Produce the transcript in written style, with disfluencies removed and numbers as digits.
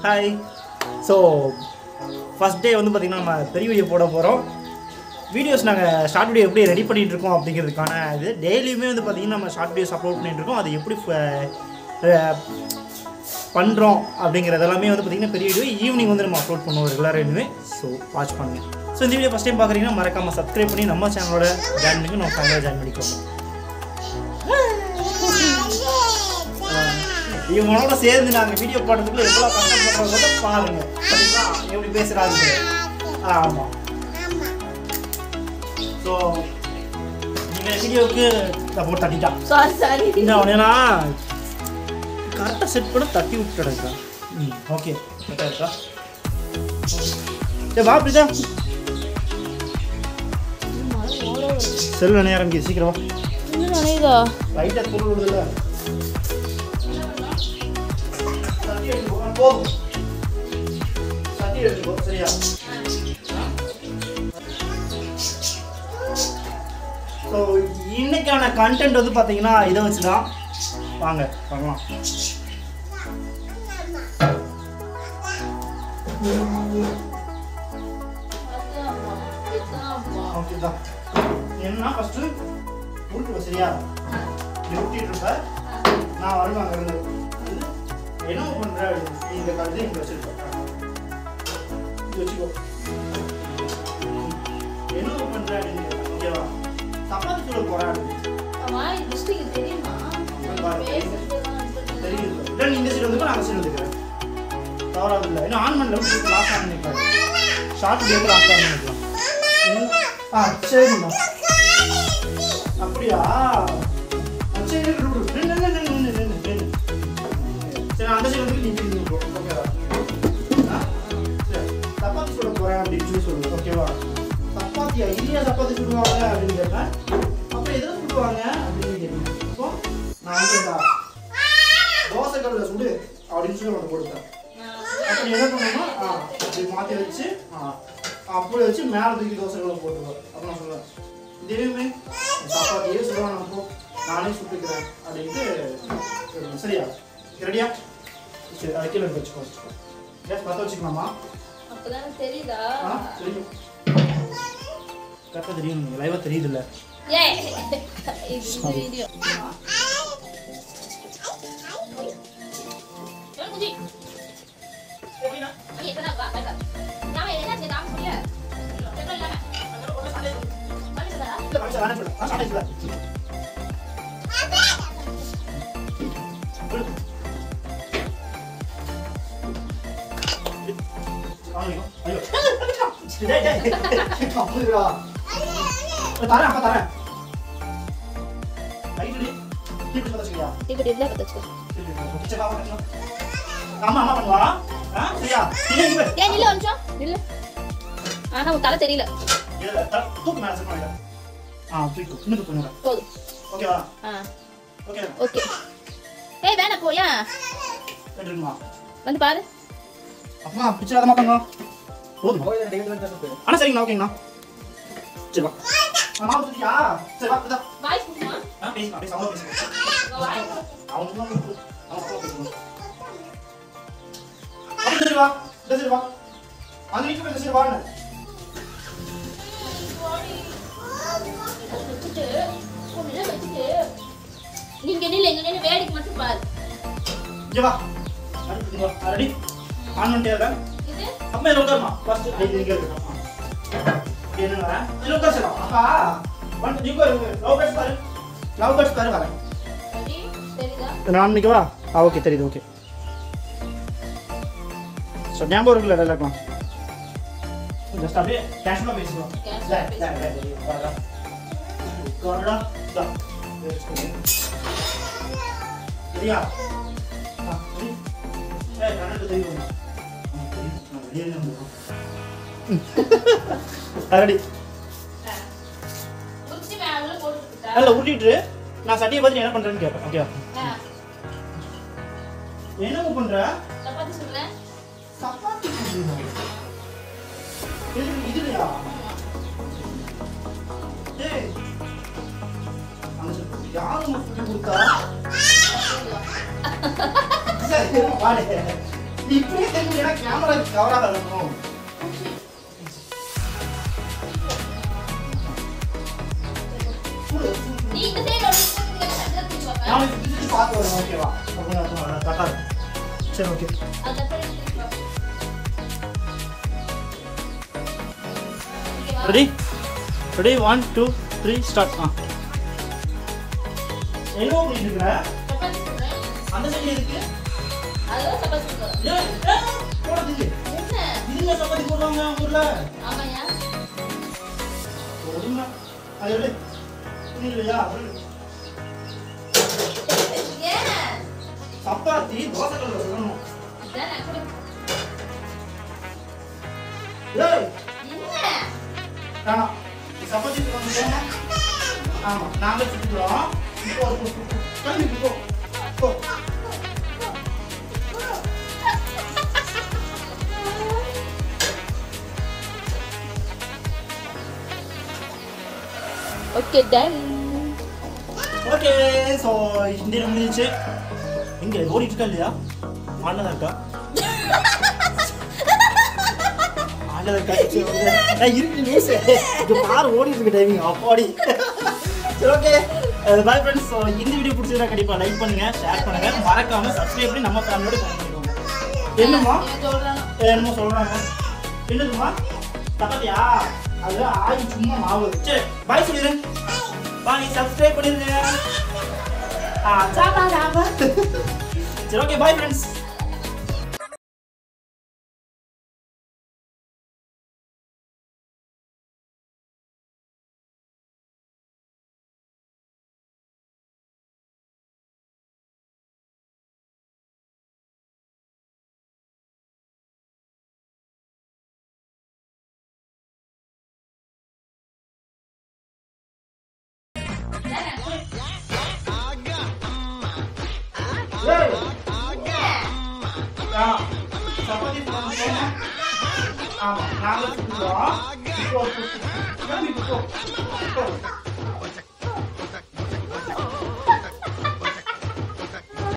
Hi. So first day வந்து பார்த்திங்கன்னா நம்ம பெரிய வீடியோ போட போகிறோம். வீடியோஸ் நாங்கள் ஷார்ட் வீடியோ எப்படி ரெடி பண்ணிகிட்டு இருக்கோம் அப்படிங்கிறதுக்கான இது டெய்லியுமே வந்து பார்த்திங்கன்னா நம்ம ஷார்ட் வீடியோஸ் அப்லோட் பண்ணிகிட்ருக்கோம். அது எப்படி பண்ணுறோம் அப்படிங்கிறது எல்லாமே வந்து பார்த்திங்கன்னா பெரிய வீடியோ ஈவினிங் வந்து நம்ம அப்லோட் பண்ணுவோம் ரெகுலராக இனிமே. ஸோ வாட்ச் பண்ணுங்கள். ஸோ இந்த வீடியோ ஃபஸ்ட் டைம் பார்க்குறீங்கன்னா மறக்காமல் சப்ஸ்கிரைப் பண்ணி நம்ம சேனலோட ஜாயின் பண்ணி நம்ம ஃபேமிலியோட ஜாயின் பண்ணிக்கோங்க. இவங்களோட சேர்ந்து நாங்கள் வீடியோ போடுறதுக்குள்ள எவ்வளோ கஷ்டப்படுறத பாருங்கள். சரிங்களா? எப்படி பேசுகிறாங்க. ஆமாம். ஸோ நீங்கள் வீடியோவுக்கு போட்டு தட்டிட்டா சாரி இந்த உடனேனா கரெக்டாக செட் பண்ண தட்டி விட்டுடுறா. ஓகே கரெக்டாக இருக்கா? சரி வா பிரிதா. செல் நினைய ஆரம்பிக்குது. சீக்கிரம் நினைதா லைட்டாக பொருள் விடுதில்ல. போதும் சட்டி எடுத்துக்கோ. சரியா? ஸோ இன்னைக்கான கண்டென்ட் வந்து பார்த்தீங்கன்னா இதை வச்சு தான் வாங்க பண்ணலாம். ஓகே தான். என்ன ஃபஸ்ட்டு உருட்டுவேன். சரியா? நீ உருட்டிட்டு இருப்ப, நான் வருவேன் அங்கேருந்து. என்ன பண்ணுற அப்படின்னு இந்த கழுதை இங்கே வச்சுருப்பேன். இது வச்சுக்கோ. என்ன பண்ணுற அப்படின்னு ஓகேவா? சப்பாத்தி சொல்ல போகிறேன் தெரியுது. இல்லை நீ இந்த சைடு வந்துக்கோ, நான் அந்த சைடு வந்துக்கிறேன். தவறாது இல்லை. இன்னும் ஆன் பண்ணல. லாஸ்ட் ஆன் பண்ணிக்கலாம். ஷார்ட் வீடியோக்கு லாஸ்ட் ஆன் பண்ணிக்கலாம். சரிண்ணா. அப்படியா? சரி சரி அந்த சைடு வந்து நீ ஓகேவா? சரி சப்பாத்தி சுட போகிறேன் அப்படின்னு சொல்லி சொல்லுவேன். ஓகேவா? சப்பாத்தியா? இல்லையா சப்பாத்தி சுடுவாங்க அப்படின்னு கேட்டேன். அப்புறம் எதில் சுடுவாங்க அப்படின்னு கேட்டேன். அப்போ நான் வந்து தோசை கல்லில் சுடு அப்படின்னு சொல்லி உனக்கு கொடுத்தேன். அப்போ நீ என்ன பண்ணணும்னா அப்படி மாற்றி வச்சு அப்படி வச்சு மேலே தூக்கி தோசை கல்லில் போட்டுருவேன். அப்போ நான் சொல்லுவேன் திடீர்னு சப்பாத்தியே சுடுவாங்க, அப்போ நானே சுட்டுக்கிறேன் அப்படின்ட்டு. சரியா? ரெடியா? சரி அது கீழே வச்சுக்கோ. கேஸ் பற்ற வச்சுக்கலாமா? அப்பதான் தெரியுதா? தெரியும். கரெக்டாக தெரியும். நீங்கள் லைவாக தெரியுதுல்ல? வீடியோ தரேன். தலை தெரியல. ஓகே ஏய் வேணா போயா வந்து பாரு. அப்பா பிச்சாதமா பண்ணா போதும். அண்ணா சரிங்கண்ணா. ஓகேங்கண்ணா. சரி வா. அம்மா வந்துட்டியா? சரி வா இதா. வாய்ஸ் குடுமா? பேசுமா பேச அவங்க பேசுங்க. அவங்க தான் பேசுங்க. சரி வா. சரி வா. அந்த வீட்டுக்கு போய் சரி வாங்க. நீங்க நில்லுங்க வேடிக்கை மட்டும் பாரு. இங்க வா. ரெடி ஆன் பண்ணிட்டே இது அப்ப என்ன உட்காருமா ஃபர்ஸ்ட் ஐடி இங்க இருக்கு. என்னங்க இது உட்காருடா. அப்பா வந்து நீங்க லவ் பேட்ஸ் பாரு வர. ரெடி தெரியுதா? நான் நிக்கவா? ஓகே தெரியுது. ஓகே சோ ஞாபகம் இருக்குல்ல எல்லாம். ஜஸ்ட் அப்படியே கேஷுவலா பேசுவோம். கோரடா டா. சரியா? ஏய் கரெக்ட் தெரியும். ரெடி? உச்சி மேல போட்டுட்டா. இல்ல உருட்டிட்டு நான் சட்டியை பத்தி என்ன பண்றேன்னு கேட்பேன். ஓகே என்ன பண்ற? சப்பாத்தி சுடுறேன். சப்பாத்தி சுடுறீங்க? இதுலையா? ஏய் அந்த யாரு சொல்லி கொடுத்தா? சரி வாடே இப்படியே தெரிஞ்சுன்னா கேமரா கவராக இருக்கணும். நீ இந்த சைடு வந்து சட்டை தூக்கி வைப்ப. நான் இப்படி பார்த்து வரேன். ஓகேவா? அப்போ தக்காரு. சரி ஓகே. அந்த சைடு தூக்கி வைப்ப. ஓகேவா? Ready ready 1 2 3 start. எங்க போயிட்டு இருக்கற? சப்பாத்தி சுடுறேன். அந்த சைடு எதுக்கு? அதுல சப்பாத்தி சுடுறேன். போடுறது என்ன? இதுல சப்பாத்தி போடுவாங்க ஊர்ல. ஆமாயா. போடுங்க. அது எடு. இல்லையா? ஏன்? சப்பாத்தி தோசை கல்ல போடணும். இதானே குடு. ஏய் என்ன? வேணாம். சப்பாத்தி போடுவாங்க. ஆமா நாங்க சுடுறோம். இப்போ கிளம்பி போ. போ. Okay done. ஓகே ஸோ இந்த முடிஞ்சிச்சு. இங்கே ஓடிட்டு இருக்கா இல்லையா? ஆன்ல தான் இருக்கா? ஆன்ல தான் இருக்கா? இருக்கு நியூஸ். இது பாரு ஓடிட்டு இருக்கு டைமிங் அப்பாடி. சரி ஓகே பை ஃப்ரெண்ட்ஸ். ஸோ இந்த வீடியோ பிடிச்சதா கண்டிப்பாக லைக் பண்ணுங்க, ஷேர் பண்ணுங்க, மறக்காம சப்ஸ்கிரைப் பண்ணி நம்ம ஃபேமிலியோட கனெக்ட் பண்ணிக்கோங்க. என்னம்மா என்னமோ சொல்றாங்க? என்னதுமா சப்பாத்தியா? அது ஆயி சும்மா மாவு. சரி பாய் சொல்லிடு. பாய் சப்ஸ்கிரைப் பண்ணிருங்க. சரி ஓகே பாய் ஃப்ரெண்ட்ஸ். சப்பாத்தி போடுறோம். ஆமா நாங்க சுடுறோம். இப்போ